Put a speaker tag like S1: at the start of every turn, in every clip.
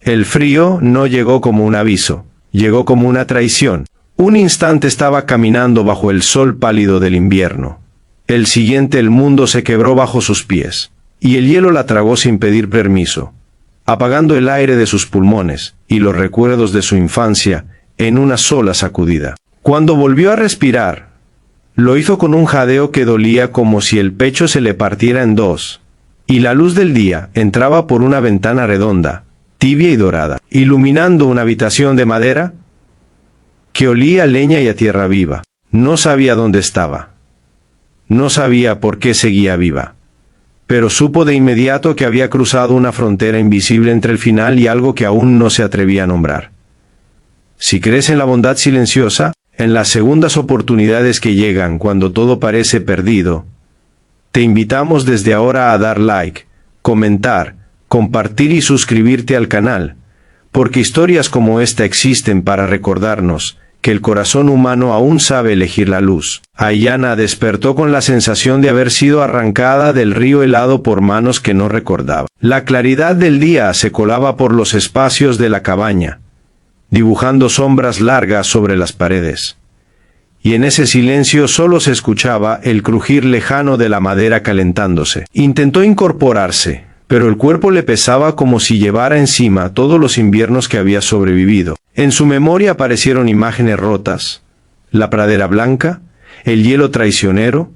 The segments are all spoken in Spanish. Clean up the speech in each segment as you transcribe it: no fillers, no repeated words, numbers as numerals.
S1: El frío no llegó como un aviso, llegó como una traición. Un instante estaba caminando bajo el sol pálido del invierno. El siguiente el mundo se quebró bajo sus pies, y el hielo la tragó sin pedir permiso, apagando el aire de sus pulmones y los recuerdos de su infancia en una sola sacudida. Cuando volvió a respirar, lo hizo con un jadeo que dolía como si el pecho se le partiera en dos, y la luz del día entraba por una ventana redonda, tibia y dorada, iluminando una habitación de madera que olía a leña y a tierra viva. No sabía dónde estaba. No sabía por qué seguía viva. Pero supo de inmediato que había cruzado una frontera invisible entre el final y algo que aún no se atrevía a nombrar. Si crees en la bondad silenciosa, en las segundas oportunidades que llegan cuando todo parece perdido, te invitamos desde ahora a dar like, comentar, compartir y suscribirte al canal, porque historias como esta existen para recordarnos que el corazón humano aún sabe elegir la luz. Aiyana despertó con la sensación de haber sido arrancada del río helado por manos que no recordaba. La claridad del día se colaba por los espacios de la cabaña, dibujando sombras largas sobre las paredes. Y en ese silencio solo se escuchaba el crujir lejano de la madera calentándose. Intentó incorporarse, pero el cuerpo le pesaba como si llevara encima todos los inviernos que había sobrevivido. En su memoria aparecieron imágenes rotas, la pradera blanca, el hielo traicionero,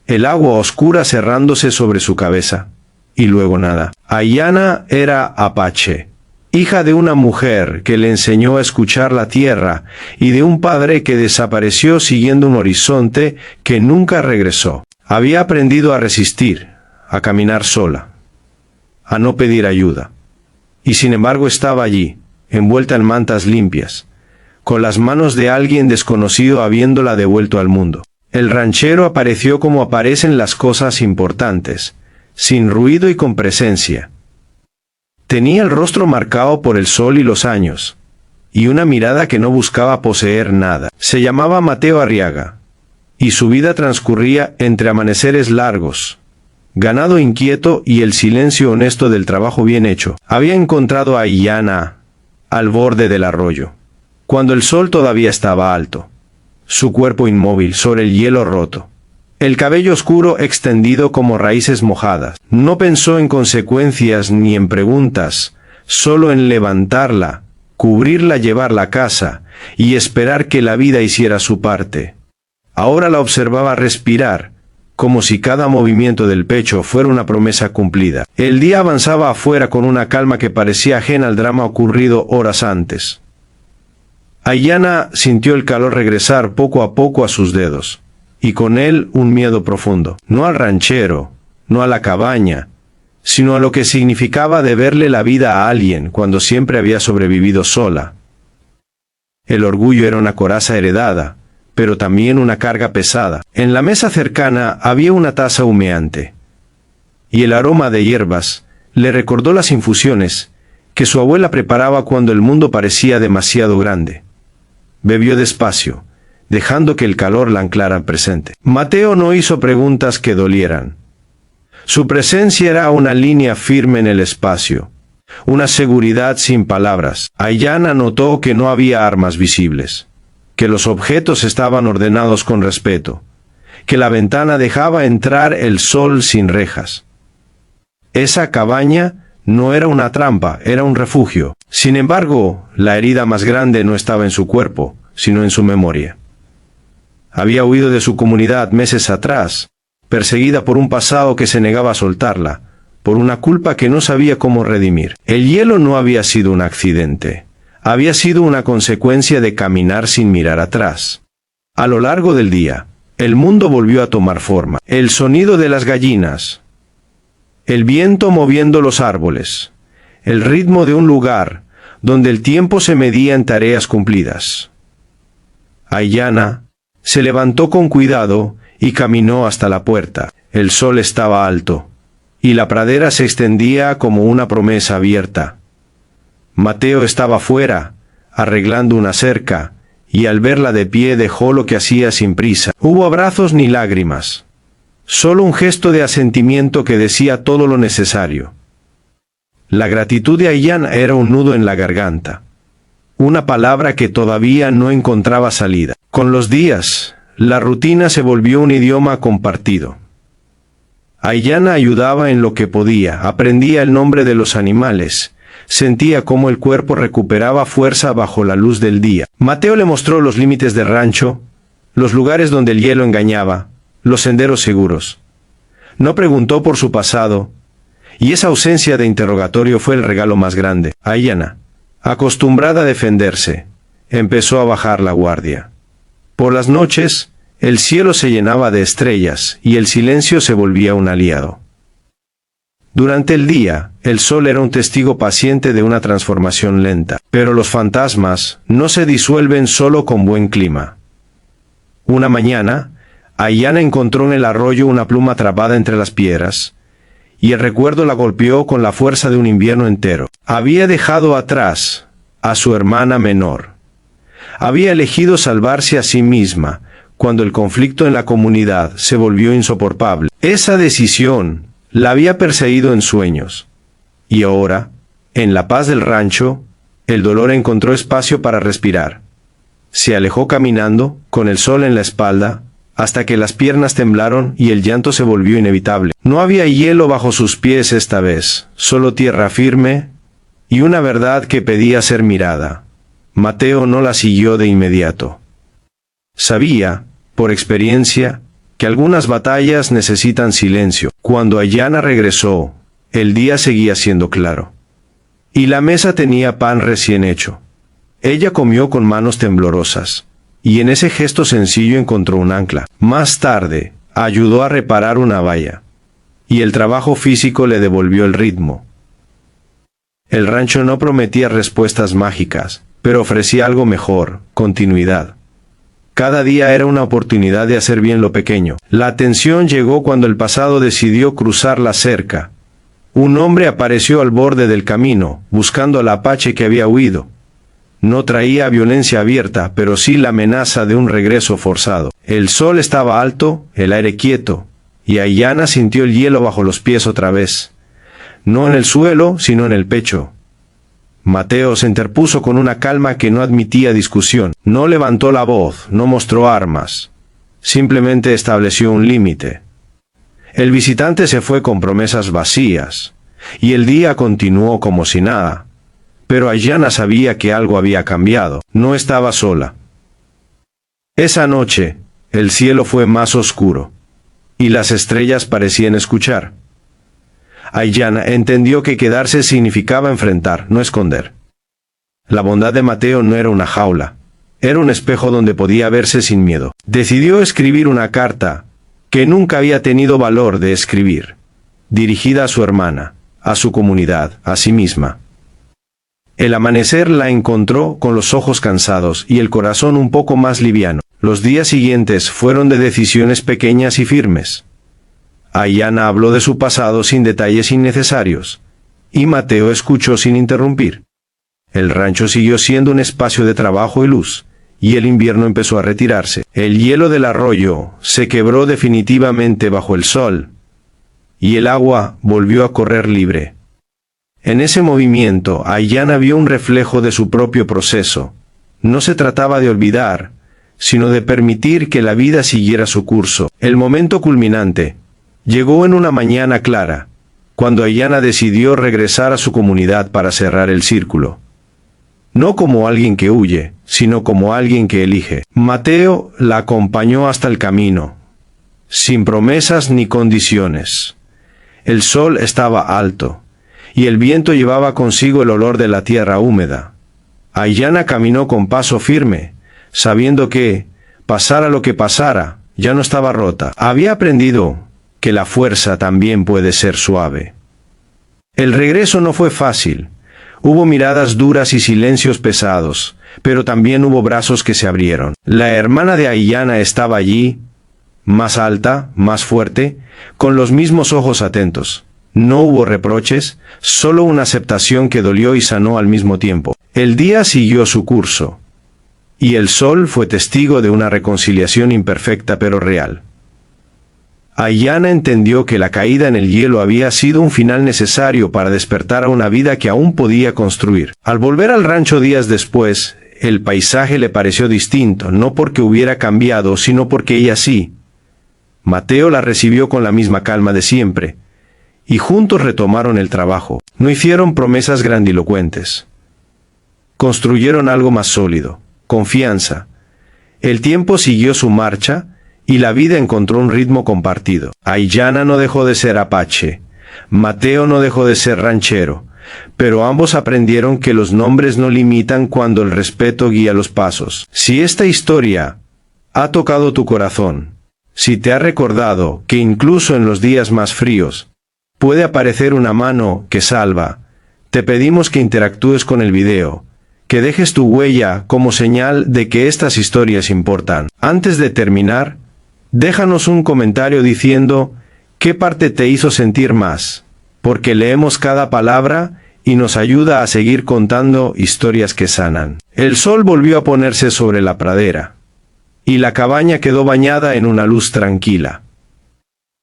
S1: el agua oscura cerrándose sobre su cabeza, y luego nada. Aiyana era apache, hija de una mujer que le enseñó a escuchar la tierra y de un padre que desapareció siguiendo un horizonte que nunca regresó. Había aprendido a resistir, a caminar sola, a no pedir ayuda. Y sin embargo estaba allí, envuelta en mantas limpias, con las manos de alguien desconocido habiéndola devuelto al mundo. El ranchero apareció como aparecen las cosas importantes, sin ruido y con presencia. Tenía el rostro marcado por el sol y los años, y una mirada que no buscaba poseer nada. Se llamaba Mateo Arriaga, y su vida transcurría entre amaneceres largos, ganado inquieto y el silencio honesto del trabajo bien hecho. Había encontrado a Aiyana al borde del arroyo, cuando el sol todavía estaba alto, su cuerpo inmóvil sobre el hielo roto, el cabello oscuro extendido como raíces mojadas. No pensó en consecuencias ni en preguntas, solo en levantarla, cubrirla, llevarla a casa y esperar que la vida hiciera su parte. Ahora la observaba respirar, como si cada movimiento del pecho fuera una promesa cumplida. El día avanzaba afuera con una calma que parecía ajena al drama ocurrido horas antes. Aiyana sintió el calor regresar poco a poco a sus dedos, y con él un miedo profundo, no al ranchero, no a la cabaña, sino a lo que significaba deberle la vida a alguien cuando siempre había sobrevivido sola. El orgullo era una coraza heredada, pero también una carga pesada. En la mesa cercana había una taza humeante, y el aroma de hierbas le recordó las infusiones que su abuela preparaba cuando el mundo parecía demasiado grande. Bebió despacio, dejando que el calor la anclara al presente. Mateo no hizo preguntas que dolieran. Su presencia era una línea firme en el espacio, una seguridad sin palabras. Aiyana notó que no había armas visibles, que los objetos estaban ordenados con respeto, que la ventana dejaba entrar el sol sin rejas. Esa cabaña no era una trampa, era un refugio. Sin embargo, la herida más grande no estaba en su cuerpo, sino en su memoria. Había huido de su comunidad meses atrás, perseguida por un pasado que se negaba a soltarla, por una culpa que no sabía cómo redimir. El hielo no había sido un accidente. Había sido una consecuencia de caminar sin mirar atrás. A lo largo del día, el mundo volvió a tomar forma. El sonido de las gallinas, el viento moviendo los árboles, el ritmo de un lugar donde el tiempo se medía en tareas cumplidas. Aiyana se levantó con cuidado y caminó hasta la puerta. El sol estaba alto, y la pradera se extendía como una promesa abierta. Mateo estaba fuera, arreglando una cerca, y al verla de pie dejó lo que hacía sin prisa. Hubo abrazos ni lágrimas, solo un gesto de asentimiento que decía todo lo necesario. La gratitud de Aiyana era un nudo en la garganta. Una palabra que todavía no encontraba salida. Con los días, la rutina se volvió un idioma compartido. Aiyana ayudaba en lo que podía, aprendía el nombre de los animales, sentía cómo el cuerpo recuperaba fuerza bajo la luz del día. Mateo le mostró los límites del rancho, los lugares donde el hielo engañaba, los senderos seguros. No preguntó por su pasado, y esa ausencia de interrogatorio fue el regalo más grande. Aiyana, acostumbrada a defenderse, empezó a bajar la guardia. Por las noches, el cielo se llenaba de estrellas y el silencio se volvía un aliado. Durante el día, el sol era un testigo paciente de una transformación lenta, pero los fantasmas no se disuelven solo con buen clima. Una mañana, Aiyana encontró en el arroyo una pluma atrapada entre las piedras, y el recuerdo la golpeó con la fuerza de un invierno entero. Había dejado atrás a su hermana menor. Había elegido salvarse a sí misma cuando el conflicto en la comunidad se volvió insoportable. Esa decisión la había perseguido en sueños. Y ahora, en la paz del rancho, el dolor encontró espacio para respirar. Se alejó caminando, con el sol en la espalda, hasta que las piernas temblaron y el llanto se volvió inevitable. No había hielo bajo sus pies esta vez, solo tierra firme y una verdad que pedía ser mirada. Mateo no la siguió de inmediato. Sabía, por experiencia, que algunas batallas necesitan silencio. Cuando Aiyana regresó, el día seguía siendo claro. Y la mesa tenía pan recién hecho. Ella comió con manos temblorosas, y en ese gesto sencillo encontró un ancla. Más tarde, ayudó a reparar una valla, y el trabajo físico le devolvió el ritmo. El rancho no prometía respuestas mágicas, pero ofrecía algo mejor: continuidad. Cada día era una oportunidad de hacer bien lo pequeño. La tensión llegó cuando el pasado decidió cruzar la cerca. Un hombre apareció al borde del camino, buscando al apache que había huido. No traía violencia abierta, pero sí la amenaza de un regreso forzado. El sol estaba alto, el aire quieto, y Aiyana sintió el hielo bajo los pies otra vez. No en el suelo, sino en el pecho. Mateo se interpuso con una calma que no admitía discusión. No levantó la voz, no mostró armas. Simplemente estableció un límite. El visitante se fue con promesas vacías, y el día continuó como si nada. Pero Aiyana sabía que algo había cambiado. No estaba sola. Esa noche, el cielo fue más oscuro, y las estrellas parecían escuchar. Aiyana entendió que quedarse significaba enfrentar, no esconder. La bondad de Mateo no era una jaula, era un espejo donde podía verse sin miedo. Decidió escribir una carta que nunca había tenido valor de escribir, dirigida a su hermana, a su comunidad, a sí misma. El amanecer la encontró con los ojos cansados y el corazón un poco más liviano. Los días siguientes fueron de decisiones pequeñas y firmes. Aiyana habló de su pasado sin detalles innecesarios, y Mateo escuchó sin interrumpir. El rancho siguió siendo un espacio de trabajo y luz, y el invierno empezó a retirarse. El hielo del arroyo se quebró definitivamente bajo el sol, y el agua volvió a correr libre. En ese movimiento, Aiyana vio un reflejo de su propio proceso. No se trataba de olvidar, sino de permitir que la vida siguiera su curso. El momento culminante llegó en una mañana clara, cuando Aiyana decidió regresar a su comunidad para cerrar el círculo. No como alguien que huye, sino como alguien que elige. Mateo la acompañó hasta el camino, sin promesas ni condiciones. El sol estaba alto, y el viento llevaba consigo el olor de la tierra húmeda. Aiyana caminó con paso firme, sabiendo que, pasara lo que pasara, ya no estaba rota. Había aprendido que la fuerza también puede ser suave. El regreso no fue fácil. Hubo miradas duras y silencios pesados, pero también hubo brazos que se abrieron. La hermana de Aiyana estaba allí, más alta, más fuerte, con los mismos ojos atentos. No hubo reproches, solo una aceptación que dolió y sanó al mismo tiempo. El día siguió su curso, y el sol fue testigo de una reconciliación imperfecta pero real. Aiyana entendió que la caída en el hielo había sido un final necesario para despertar a una vida que aún podía construir. Al volver al rancho días después, el paisaje le pareció distinto, no porque hubiera cambiado, sino porque ella sí. Mateo la recibió con la misma calma de siempre, y juntos retomaron el trabajo. No hicieron promesas grandilocuentes. Construyeron algo más sólido, confianza. El tiempo siguió su marcha, y la vida encontró un ritmo compartido. Aiyana no dejó de ser apache, Mateo no dejó de ser ranchero, pero ambos aprendieron que los nombres no limitan cuando el respeto guía los pasos. Si esta historia ha tocado tu corazón, si te ha recordado que incluso en los días más fríos puede aparecer una mano que salva, te pedimos que interactúes con el video, que dejes tu huella como señal de que estas historias importan. Antes de terminar, déjanos un comentario diciendo qué parte te hizo sentir más, porque leemos cada palabra y nos ayuda a seguir contando historias que sanan. El sol volvió a ponerse sobre la pradera, y la cabaña quedó bañada en una luz tranquila.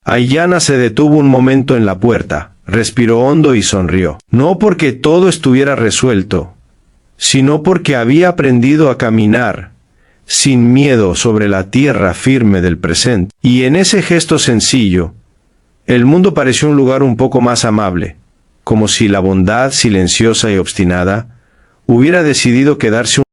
S1: Aiyana se detuvo un momento en la puerta, respiró hondo y sonrió. No porque todo estuviera resuelto, sino porque había aprendido a caminar sin miedo sobre la tierra firme del presente. Y en ese gesto sencillo, el mundo pareció un lugar un poco más amable, como si la bondad silenciosa y obstinada hubiera decidido quedarse